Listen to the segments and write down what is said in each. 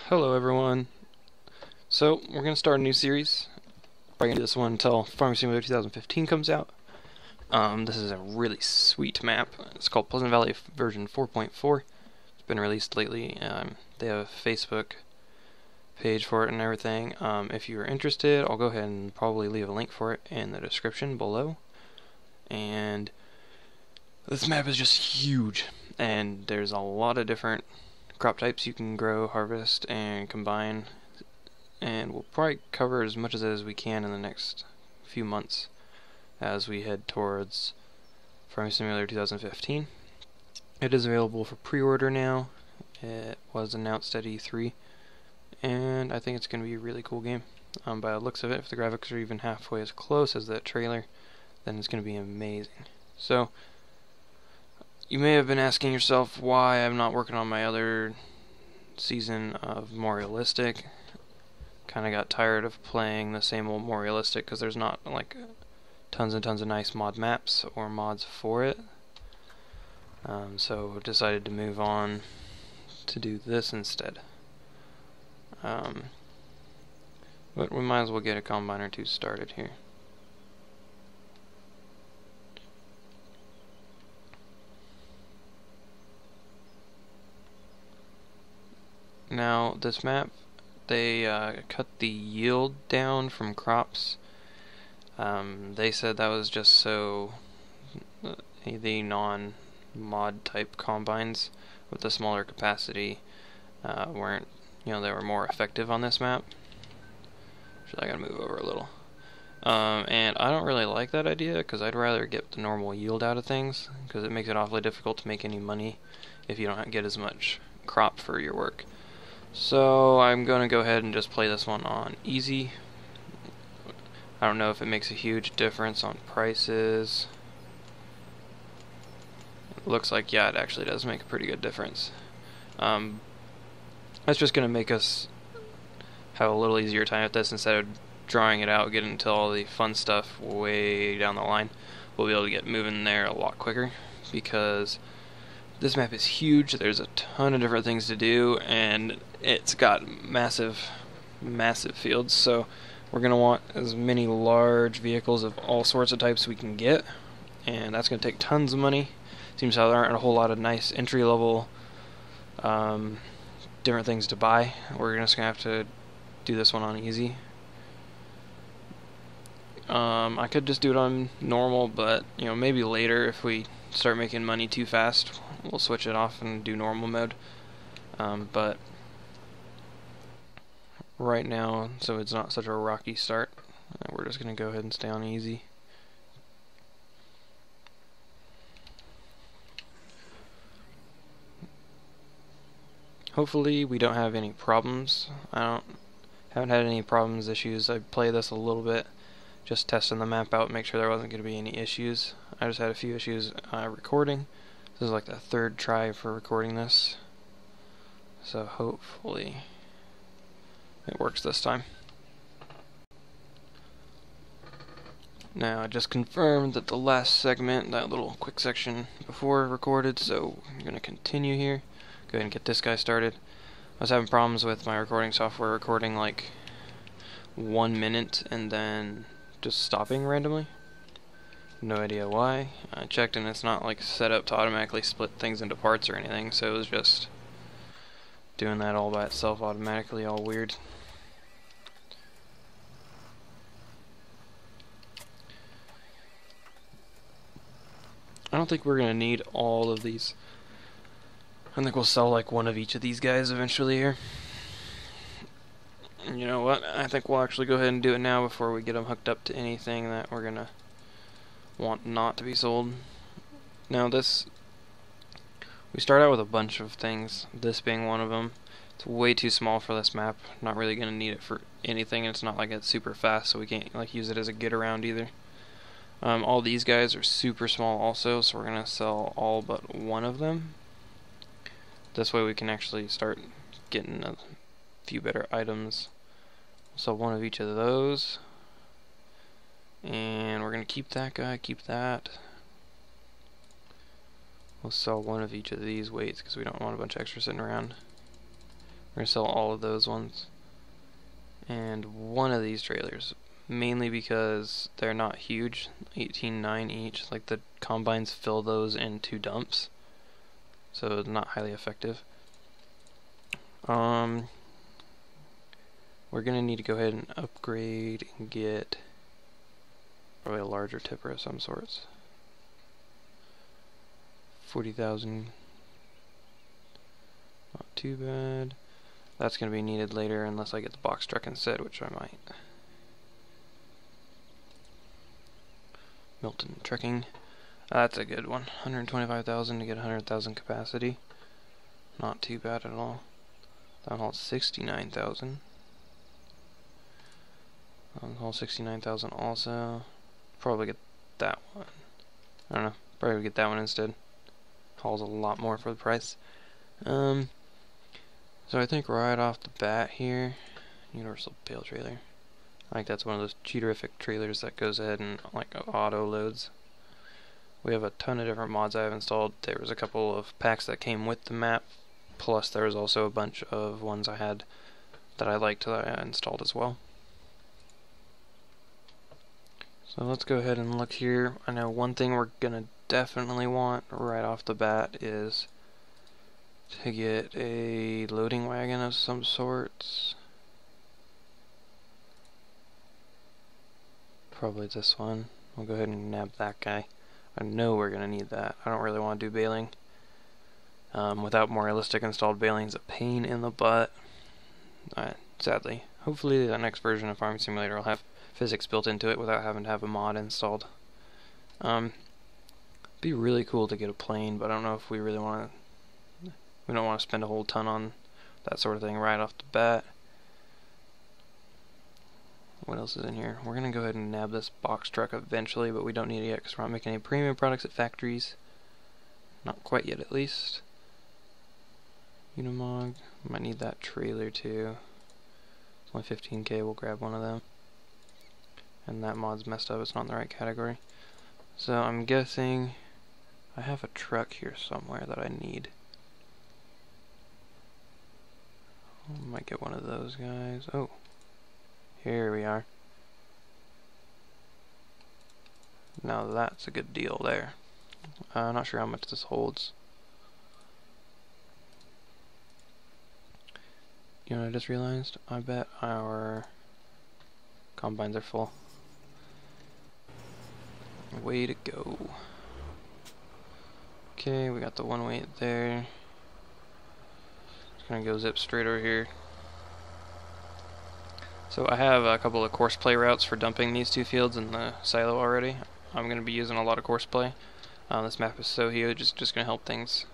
Hello everyone. So we're going to start a new series. Probably going to do this one until Farming Simulator 2015 comes out. This is a really sweet map. It's called Pleasant Valley version 4.4. It's been released lately. They have a Facebook page for it and everything. If you're interested, I'll go ahead and probably leave a link for it in the description below. And this map is just huge, and there's a lot of different crop types you can grow, harvest, and combine, and we'll probably cover as much of it as we can in the next few months as we head towards Farming Simulator 2015. It is available for pre-order now. It was announced at E3, and I think it's going to be a really cool game. By the looks of it, if the graphics are even halfway as close as that trailer, then it's going to be amazing. So, you may have been asking yourself why I'm not working on my other season of more realistic. Kind of got tired of playing the same old more realistic because there's not like tons and tons of nice mod maps or mods for it. So decided to move on to do this instead. But we might as well get a combine or two started here. Now, this map, they cut the yield down from crops. They said that was just so the non-mod type combines with the smaller capacity weren't, they were more effective on this map. So I gotta move over a little. And I don't really like that idea because I'd rather get the normal yield out of things because it makes it awfully difficult to make any money if you don't get as much crop for your work. So I'm going to go ahead and just play this one on easy. I don't know if it makes a huge difference on prices. It looks like, yeah, it actually does make a pretty good difference. That's just going to make us have a little easier time at this instead of drawing it out, getting into all the fun stuff way down the line. We'll be able to get moving there a lot quicker because this map is huge. There's a ton of different things to do, and it's got massive fields, so we're going to want as many large vehicles of all sorts of types we can get, and that's going to take tons of money. Seems how there aren't a whole lot of nice entry-level different things to buy. We're just going to have to do this one on easy. I could just do it on normal, but maybe later if we start making money too fast, we'll switch it off and do normal mode. But right now, so it's not such a rocky start, we're just going to go ahead and stay on easy. Hopefully we don't have any problems. Haven't had any problems, issues. I played this a little bit, just testing the map out, make sure there wasn't going to be any issues. I just had a few issues recording. This is like the third try for recording this, so hopefully it works this time. Now I just confirmed that the last segment, that little quick section before recorded, so I'm going to continue here. Go ahead and get this guy started. I was having problems with my recording software recording like 1 minute and then just stopping randomly. No idea why. I checked and it's not like set up to automatically split things into parts or anything, so it was just doing that all by itself automatically, all weird. I don't think we're gonna need all of these. I think we'll sell like one of each of these guys eventually here. And you know what? I think we'll actually go ahead and do it now before we get them hooked up to anything that we're gonna want not to be sold. Now we start out with a bunch of things, this being one of them. It's way too small for this map, not really going to need it for anything, and it's not like it's super fast, so we can't like use it as a get around either. All these guys are super small also, so we're going to sell all but one of them. This way we can actually start getting a few better items. So one of each of those. And we're going to keep that guy, keep that. We'll sell one of each of these weights because we don't want a bunch of extra sitting around. We're going to sell all of those ones. And one of these trailers, mainly because they're not huge, 18.9 each. Like the combines fill those in 2 dumps, so not highly effective. We're gonna need to go ahead and upgrade and get probably a larger tipper of some sorts. 40,000, not too bad. That's gonna be needed later unless I get the box truck instead, which I might. Milton Trekking. That's a good one. 125,000 to get 100,000 capacity. Not too bad at all. Down haul 69,000. Down haul 69,000 also. Probably get that one. I don't know. Probably get that one instead. Hauls a lot more for the price. So I think right off the bat here, universal bale trailer. I think that's one of those cheaterific trailers that goes ahead and like auto loads. We have a ton of different mods I have installed. There was a couple of packs that came with the map, plus there was also a bunch of ones I had that I liked that I installed as well. So let's go ahead and look here. I know one thing we're gonna definitely want right off the bat is to get a loading wagon of some sorts. Probably this one. We'll go ahead and nab that guy. I know we're gonna need that. I don't really want to do baling. Without more realistic installed baling is a pain in the butt. Sadly. Hopefully the next version of Farming Simulator will have physics built into it without having to have a mod installed. Be really cool to get a plane, but I don't know if we really want to. We don't want to spend a whole ton on that sort of thing right off the bat. What else is in here? We're going to go ahead and nab this box truck eventually, but we don't need it yet because we're not making any premium products at factories. Not quite yet, at least. Unimog. Might need that trailer too. It's only 15k, we'll grab one of them. And that mod's messed up, it's not in the right category. So I'm guessing I have a truck here somewhere that I need. I might get one of those guys. Oh. Here we are. Now that's a good deal there. Not sure how much this holds. You know what I just realized? I bet our combines are full. Way to go. Okay, we got the one weight there. Just gonna go zip straight over here. So I have a couple of course play routes for dumping these 2 fields in the silo already. I'm going to be using a lot of course play. This map is so huge, it's just going to help things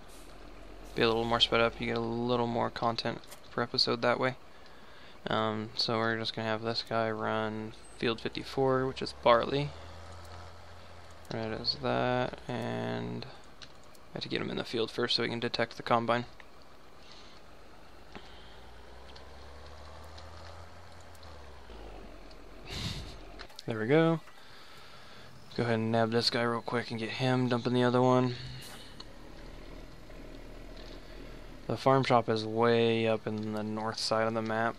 be a little more sped up. You get a little more content per episode that way. So we're just going to have this guy run field 54, which is barley. Right as that, and I have to get him in the field first so we can detect the combine. There we go. Go ahead and nab this guy real quick and get him dumping the other one. The farm shop is way up in the north side of the map.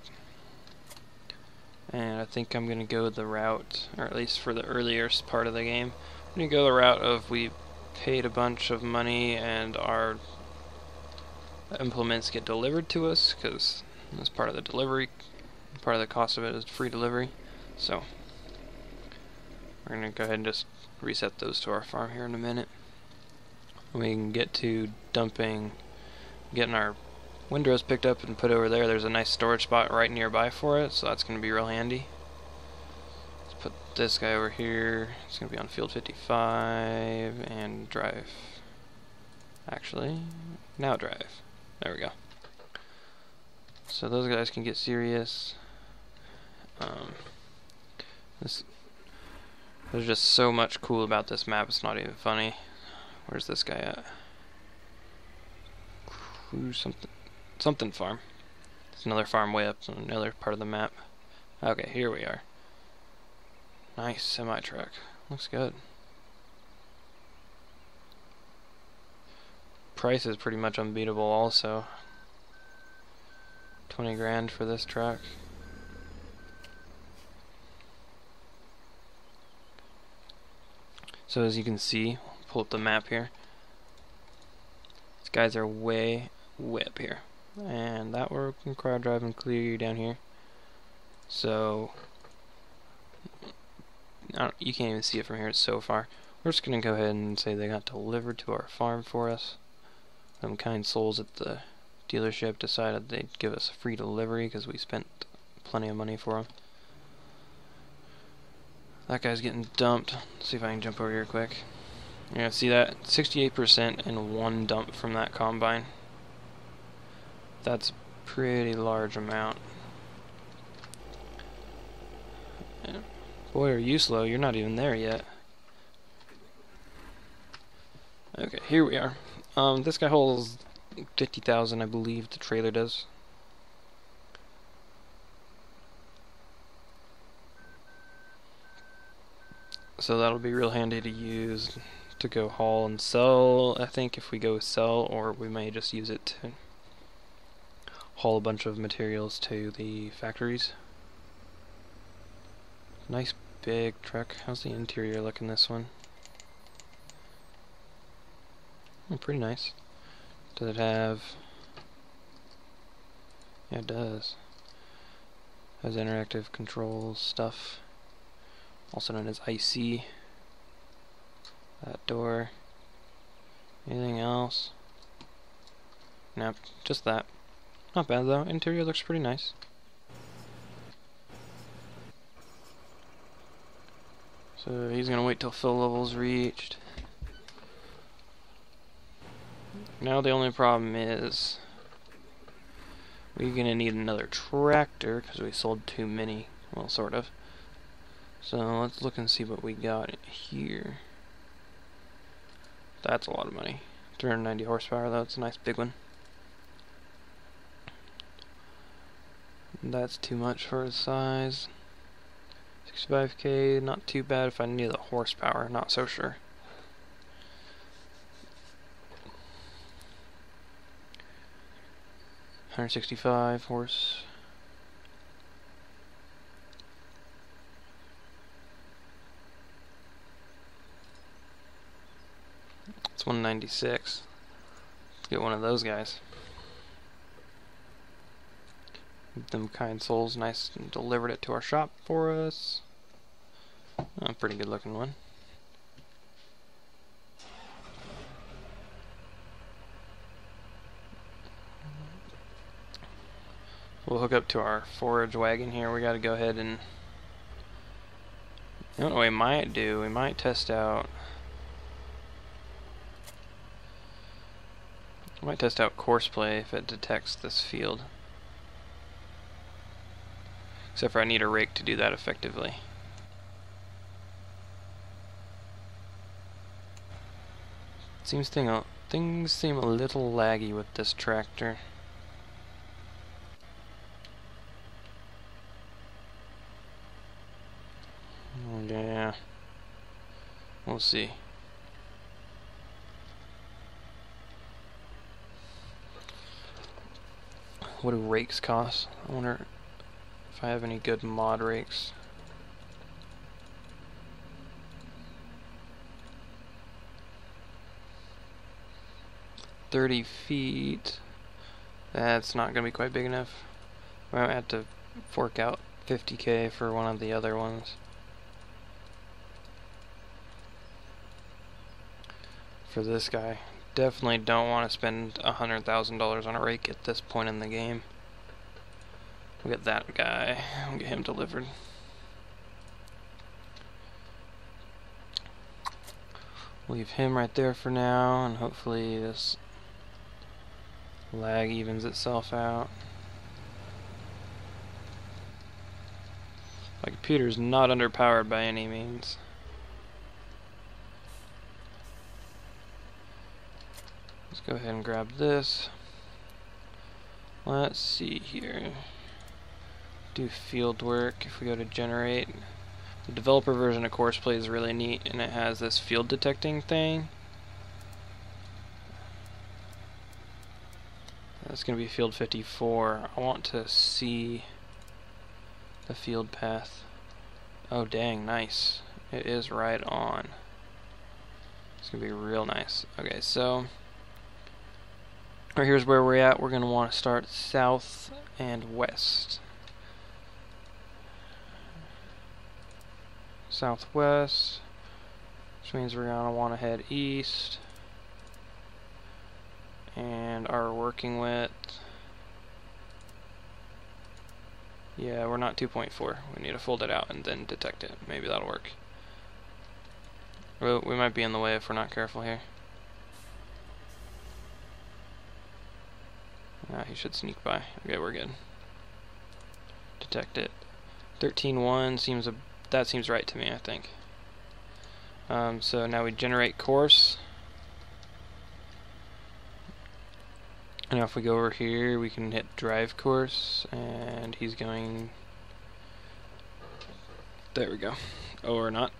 And I think I'm going to go the route, or at least for the earlier part of the game, I'm going to go the route of we paid a bunch of money and our implements get delivered to us, because that's part of the delivery, part of the cost of it is free delivery. So we're going to go ahead and just reset those to our farm here in a minute. We can get to dumping, getting our windrows picked up and put over there. There's a nice storage spot right nearby for it, so that's going to be real handy. Let's put this guy over here. It's going to be on field 55 and drive. Actually, now drive. There we go. So those guys can get serious. There's just so much cool about this map, it's not even funny. Where's this guy at? Something farm. It's another farm way up on another part of the map. Okay, here we are. Nice semi-truck. Looks good. Price is pretty much unbeatable also. 20 grand for this truck. So as you can see, pull up the map here. These guys are way up here. And that work can crowd drive and clear you down here. So you can't even see it from here, it's so far. We're just going to go ahead and say they got delivered to our farm for us. Some kind souls at the dealership decided they'd give us a free delivery because we spent plenty of money for them. That guy's getting dumped. Let's see if I can jump over here quick. Yeah, see that? 68% in one dump from that combine. That's a pretty large amount. Yeah. Boy, are you slow. You're not even there yet. Okay, here we are. This guy holds 50,000, I believe the trailer does. So that'll be real handy to use to go haul and sell, I think, if we go sell, or we may just use it to haul a bunch of materials to the factories. Nice big truck. How's the interior look in this one? Oh, pretty nice. Does it have... Yeah, it does. Has interactive controls stuff. Also known as IC. That door. Anything else? Nope, just that. Not bad though. Interior looks pretty nice. So he's gonna wait till fill level's reached. Now the only problem is we're gonna need another tractor because we sold too many. Well, sort of. So let's look and see what we got here. That's a lot of money. 390 horsepower though, it's a nice big one. That's too much for his size. 65k, not too bad if I need the horsepower, not so sure. $165 horse. It's 196. Let's get one of those guys. Them kind souls nice and delivered it to our shop for us. A pretty good looking one. We'll hook up to our forage wagon here. We gotta go ahead and... You know what we might do? We might test out... I might test out courseplay if it detects this field. Except for I need a rake to do that effectively. Things seem a little laggy with this tractor. Yeah. We'll see. What do rakes cost? I wonder if I have any good mod rakes. $30 feet. That's not gonna be quite big enough. I might have to fork out $50k for one of the other ones. For this guy. Definitely don't want to spend $100,000 on a rake at this point in the game. We'll get that guy. We'll get him delivered. Leave him right there for now, and hopefully this lag evens itself out. My computer's not underpowered by any means. Let's go ahead and grab this. Let's see here. Do field work. If we go to generate, the developer version of courseplay is really neat, and it has this field detecting thing. That's going to be field 54. I want to see the field path. Oh dang, nice. It is right on. It's going to be real nice. Okay, so here's where we're at. We're going to want to start south and west. Southwest, which means we're going to want to head east. And our working width, yeah, we're not 2.4. We need to fold it out and then detect it. Maybe that'll work. Well, we might be in the way if we're not careful here. He should sneak by. Okay, we're good. Detect it. 13.1 seems that seems right to me, I think. So now we generate course. And now if we go over here, we can hit drive course, and he's going... There we go. Oh, or not.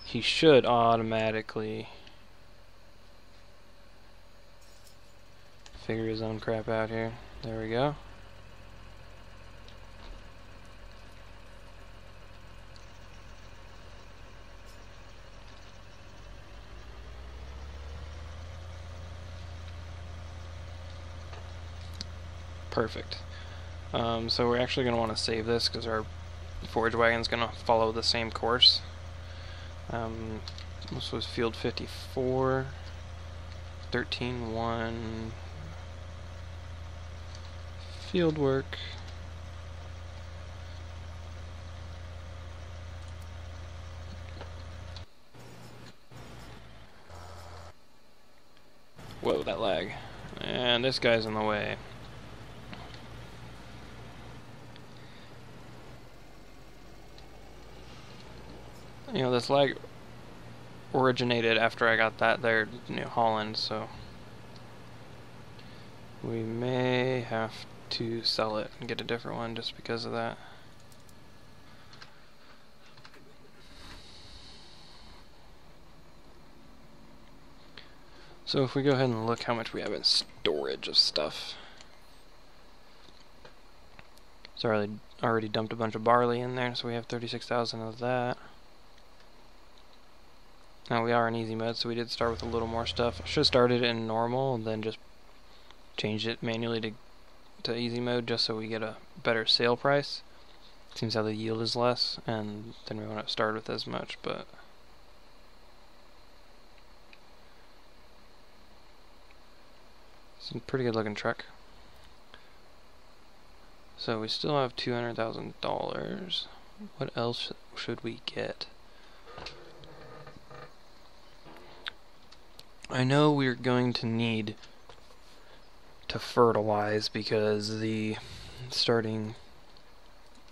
He should automatically figure his own crap out here. There we go. Perfect. So we're actually going to want to save this because our forage wagon's going to follow the same course. This was field 54, 13.1, field work. Whoa, that lag. And this guy's in the way. You know, this lag originated after I got that there to New Holland, so we may have to sell it and get a different one just because of that. So if we go ahead and look how much we have in storage of stuff. So I already dumped a bunch of barley in there, so we have 36,000 of that. Now we are in easy mode, so we did start with a little more stuff. I should have started in normal and then just changed it manually to easy mode just so we get a better sale price. Seems how the yield is less, and then we won't start with as much, but it's a pretty good looking truck. So we still have $200,000. What else should we get? I know we're going to need to fertilize because the starting...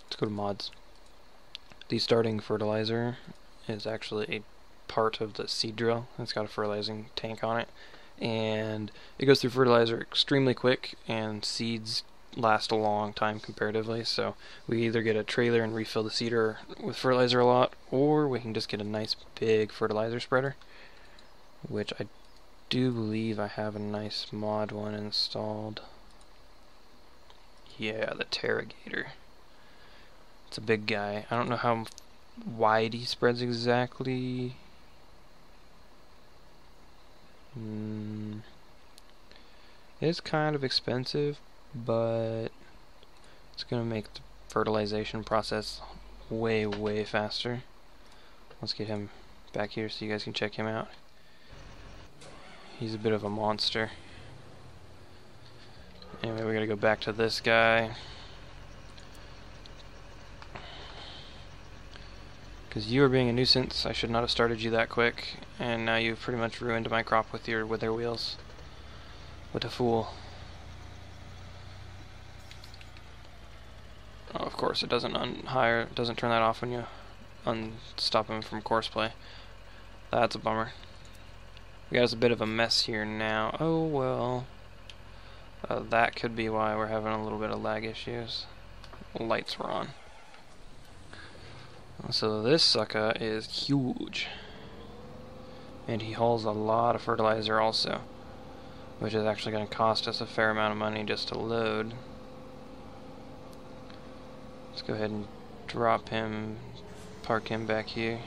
Let's go to mods. The starting fertilizer is actually a part of the seed drill. It's got a fertilizing tank on it. And it goes through fertilizer extremely quick, and seeds last a long time comparatively. So we either get a trailer and refill the seeder with fertilizer a lot, or we can just get a nice big fertilizer spreader, which I do believe I have a nice mod one installed. Yeah, the Terragator. It's a big guy. I don't know how wide he spreads exactly. It's kind of expensive, but it's going to make the fertilization process way, way faster. Let's get him back here so you guys can check him out. He's a bit of a monster. Anyway, we gotta go back to this guy. Because you are being a nuisance. I should not have started you that quick. And now you've pretty much ruined my crop with your wither wheels. What a fool. Oh, of course, it doesn't doesn't turn that off when you stop him from course play. That's a bummer. We got us a bit of a mess here now. Oh well. That could be why we're having a little bit of lag issues. Lights were on. So this sucker is huge. And he hauls a lot of fertilizer also. which is actually going to cost us a fair amount of money just to load. Let's go ahead and drop him, park him back here.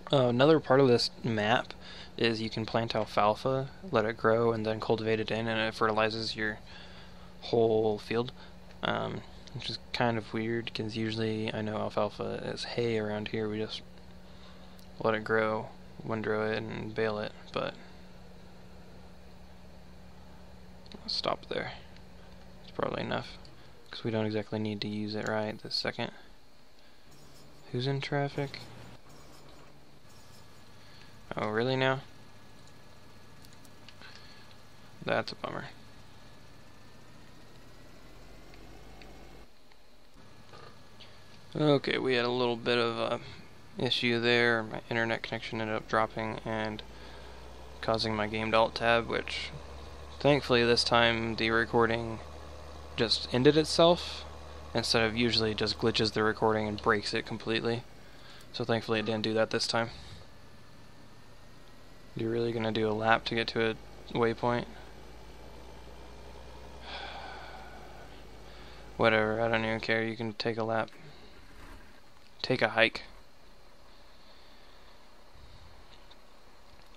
Another part of this map is you can plant alfalfa, let it grow, and then cultivate it in, and it fertilizes your whole field, which is kind of weird because usually I know alfalfa is hay around here. We just let it grow, windrow it, and bale it, but I'll stop there. It's probably enough because we don't exactly need to use it right this second. Who's in traffic? Oh, really now? That's a bummer. Okay, we had a little bit of a issue there. My internet connection ended up dropping and causing my game to alt tab, which thankfully this time the recording just ended itself instead of usually just glitches the recording and breaks it completely. So thankfully it didn't do that this time. You're really gonna do a lap to get to a waypoint? Whatever, I don't even care. You can take a lap. Take a hike.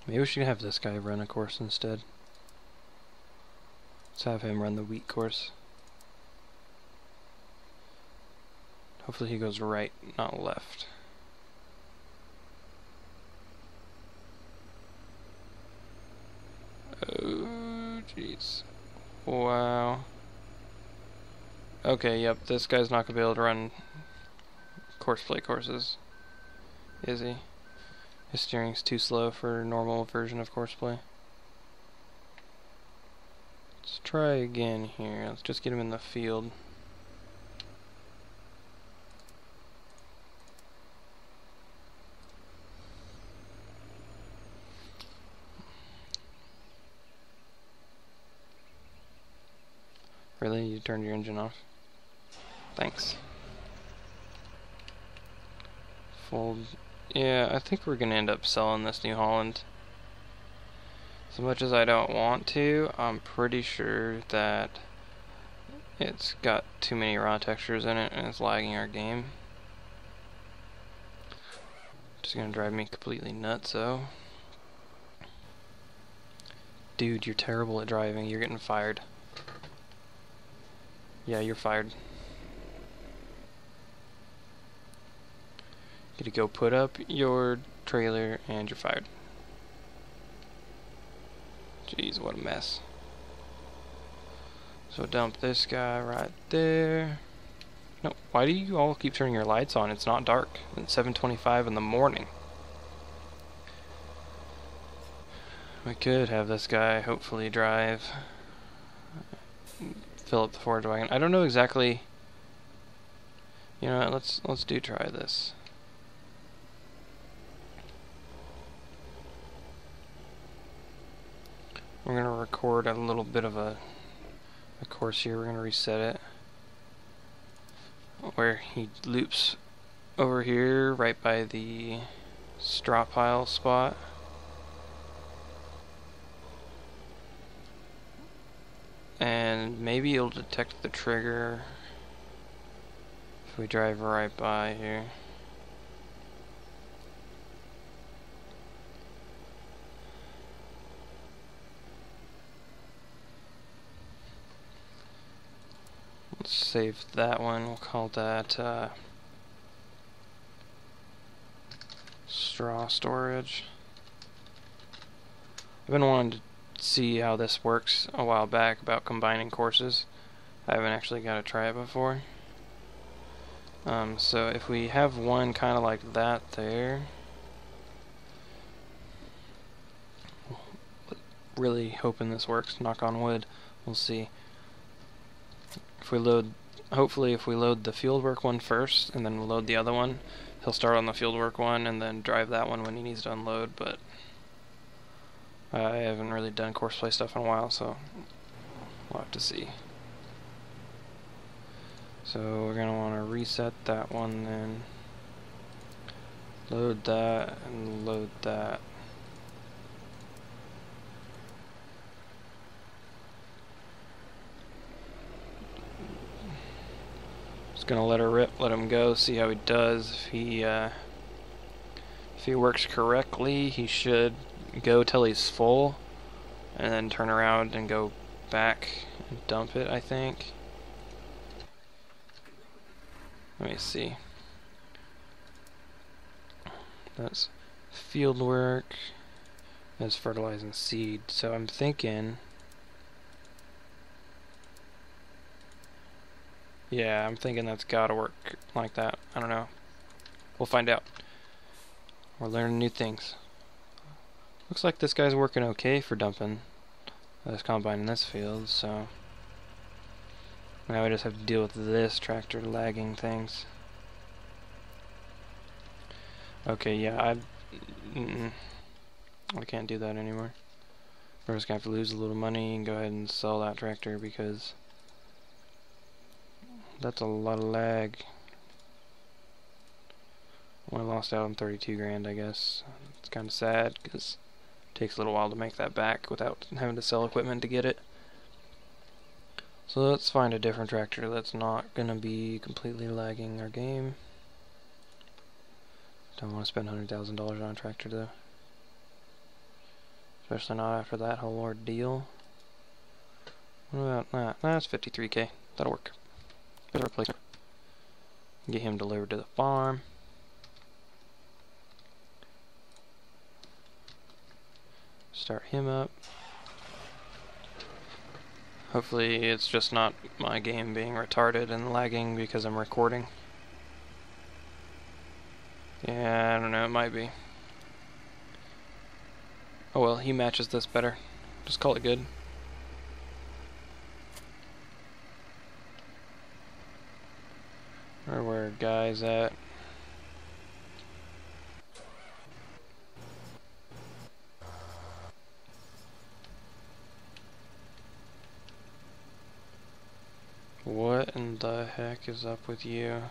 Maybe we should have this guy run a course instead. Let's have him run the wheat course. Hopefully he goes right, not left. Oh, jeez. Wow. Okay, yep, this guy's not gonna be able to run courseplay courses, is he? His steering's too slow for a normal version of courseplay. Let's try again here. Let's just get him in the field. Really? You turned your engine off? Thanks. Fold. Yeah, I think we're gonna end up selling this New Holland. As much as I don't want to, I'm pretty sure that it's got too many raw textures in it and it's lagging our game. Just gonna drive me completely nuts, though. Dude, you're terrible at driving. You're getting fired. Yeah, you're fired. You gotta go put up your trailer and you're fired. Jeez, what a mess. So dump this guy right there. No, why do you all keep turning your lights on? It's not dark. It's 7:25 in the morning. We could have this guy hopefully drive, fill up the forage wagon. I don't know exactly. You know what, let's do try this. We're gonna record a little bit of a course here. We're gonna reset it where he loops over here right by the straw pile spot. And maybe it'll detect the trigger if we drive right by here. Let's save that one. We'll call that straw storage. I've been wanting to see how this works a while back about combining courses. I haven't actually got to try it before. So if we have one kind of like that there, really hoping this works, knock on wood, we'll see. If we load, hopefully if we load the fieldwork one first and then we'll load the other one, he'll start on the fieldwork one and then drive that one when he needs to unload, but I haven't really done courseplay stuff in a while, so we'll have to see. So we're going to want to reset that one then. Load that and load that. Just gonna let her rip, let him go, see how he does. If he works correctly, he should go till he's full, and then turn around and go back and dump it, I think. Let me see. That's field work. That's fertilizing seed. So I'm thinking, yeah, I'm thinking that's gotta work like that. I don't know. We'll find out. We're learning new things. Looks like this guy's working okay for dumping this combine in this field, so now we just have to deal with this tractor lagging things. Okay, yeah, I can't do that anymore. We're just gonna have to lose a little money and go ahead and sell that tractor because that's a lot of lag. Only lost out on 32 grand, I guess. It's kind of sad because it takes a little while to make that back without having to sell equipment to get it. So let's find a different tractor that's not gonna be completely lagging our game. Don't want to spend $100,000 on a tractor though. Especially not after that whole ordeal. What about that? That's 53k. That'll work. Better replacement. Get him delivered to the farm. Start him up. Hopefully it's just not my game being retarded and lagging because I'm recording. Yeah, I don't know, it might be. Oh well, he matches this better. Just call it good. Or where guys at? What in the heck is up with you?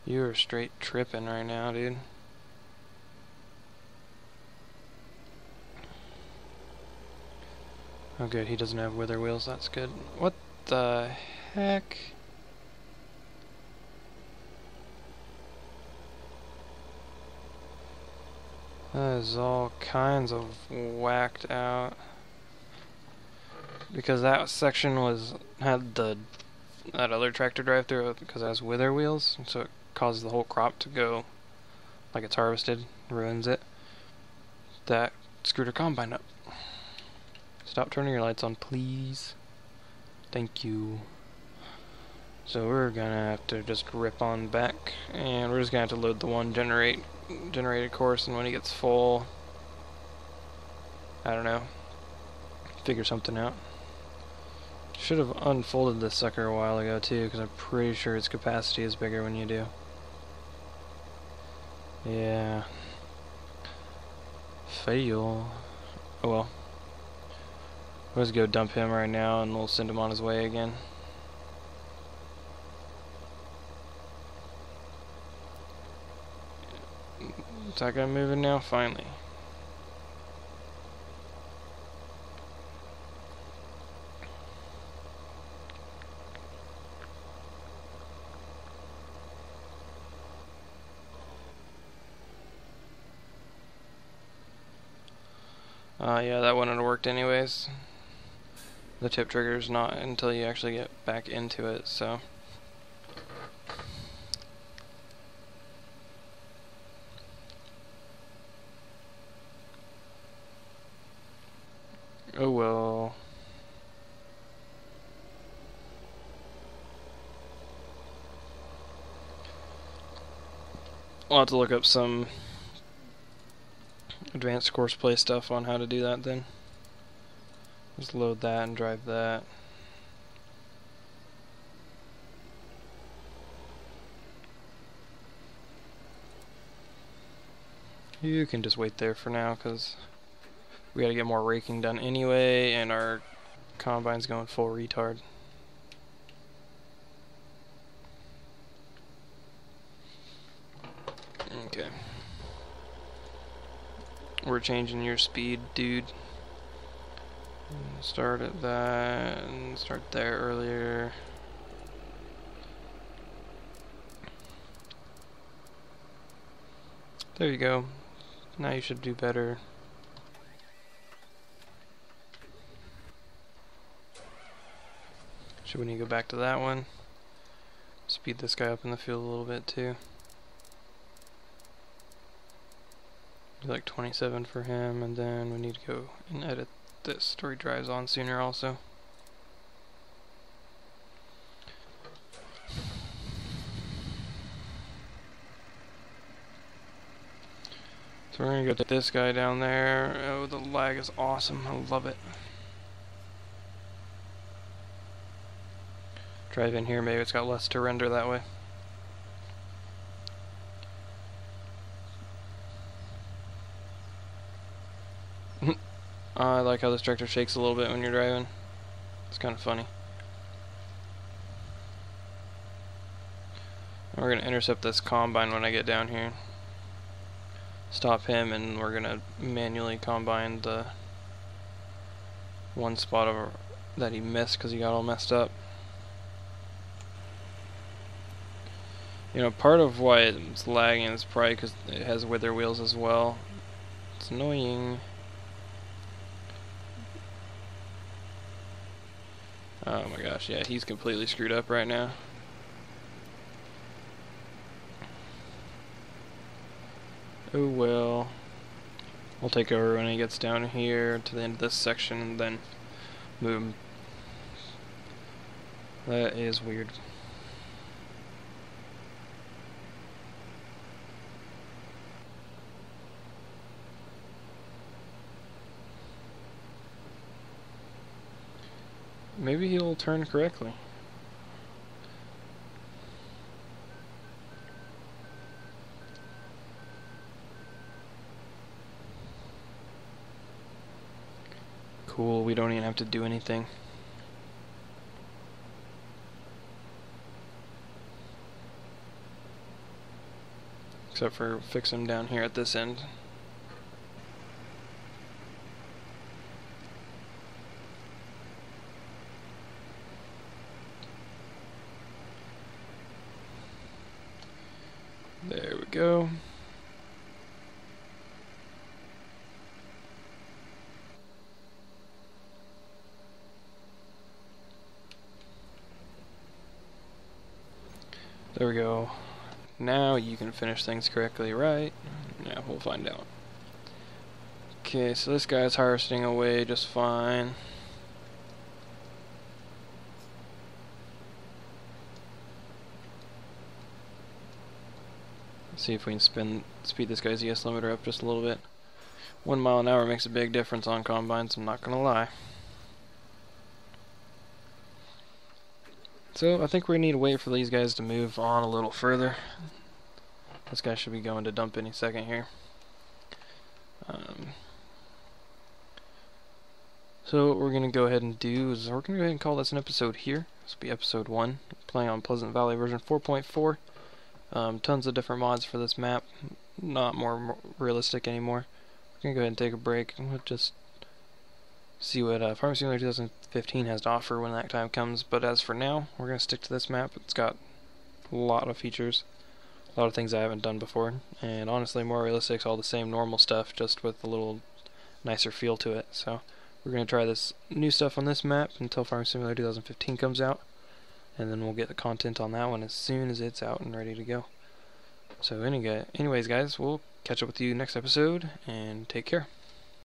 You are straight tripping right now, dude. Oh good, he doesn't have wither wheels, that's good. What the heck? That is all kinds of whacked out. Because that section had that other tractor drive through it because it has wither wheels, so it causes the whole crop to go like it's harvested, ruins it. That screwed her combine up. Stop turning your lights on, please. Thank you. So we're gonna have to just rip on back, and we're just gonna have to load the one generated course, and when he gets full, I don't know, figure something out. Should have unfolded this sucker a while ago too, because I'm pretty sure its capacity is bigger when you do. Yeah. Fail. Oh well. Let's go dump him right now and we'll send him on his way again. Is that guy moving now? Finally. Yeah, that wouldn't have worked anyways. The tip trigger's not until you actually get back into it, so. Oh well. I'll have to look up some advanced course play stuff on how to do that then. Just load that and drive that. You can just wait there for now because we gotta get more raking done anyway, and our Combine's going full retard. Okay. We're changing your speed, dude. Start at that, and start there earlier. There you go. Now you should do better. Should we need to go back to that one? Speed this guy up in the field a little bit too. Do like 27 for him, and then we need to go and edit this so he drives on sooner also. So we're gonna go to this guy down there. Oh, the lag is awesome. I love it. Drive in here, maybe it's got less to render that way. I like how this tractor shakes a little bit when you're driving. It's kind of funny. And we're going to intercept this combine when I get down here. Stop him, and we're going to manually combine the one spot over that he missed because he got all messed up. You know, part of why it's lagging is probably because it has wither wheels as well. It's annoying. Oh my gosh, yeah, he's completely screwed up right now. Oh well. We'll take over when he gets down here to the end of this section and then move him. That is weird. Maybe he'll turn correctly. Cool, we don't even have to do anything. Except for fix him down here at this end. There we go. There we go. Now you can finish things correctly, right? Yeah, we'll find out. Okay, so this guy's harvesting away just fine. See if we can speed this guy's ES limiter up just a little bit. 1 mile an hour makes a big difference on combines, I'm not gonna lie. So I think we need to wait for these guys to move on a little further. This guy should be going to dump any second here. So what we're gonna go ahead and do is we're gonna go ahead and call this an episode here. This will be episode 1, playing on Pleasant Valley version 4.4. Tons of different mods for this map, not more realistic anymore. We're going to go ahead and take a break and we'll just see what Farming Simulator 2015 has to offer when that time comes. But as for now, we're going to stick to this map. It's got a lot of features, a lot of things I haven't done before, and honestly more realistic, all the same normal stuff, just with a little nicer feel to it. So we're going to try this new stuff on this map until Farming Simulator 2015 comes out. And then we'll get the content on that one as soon as it's out and ready to go. So anyways guys, we'll catch up with you next episode, and take care.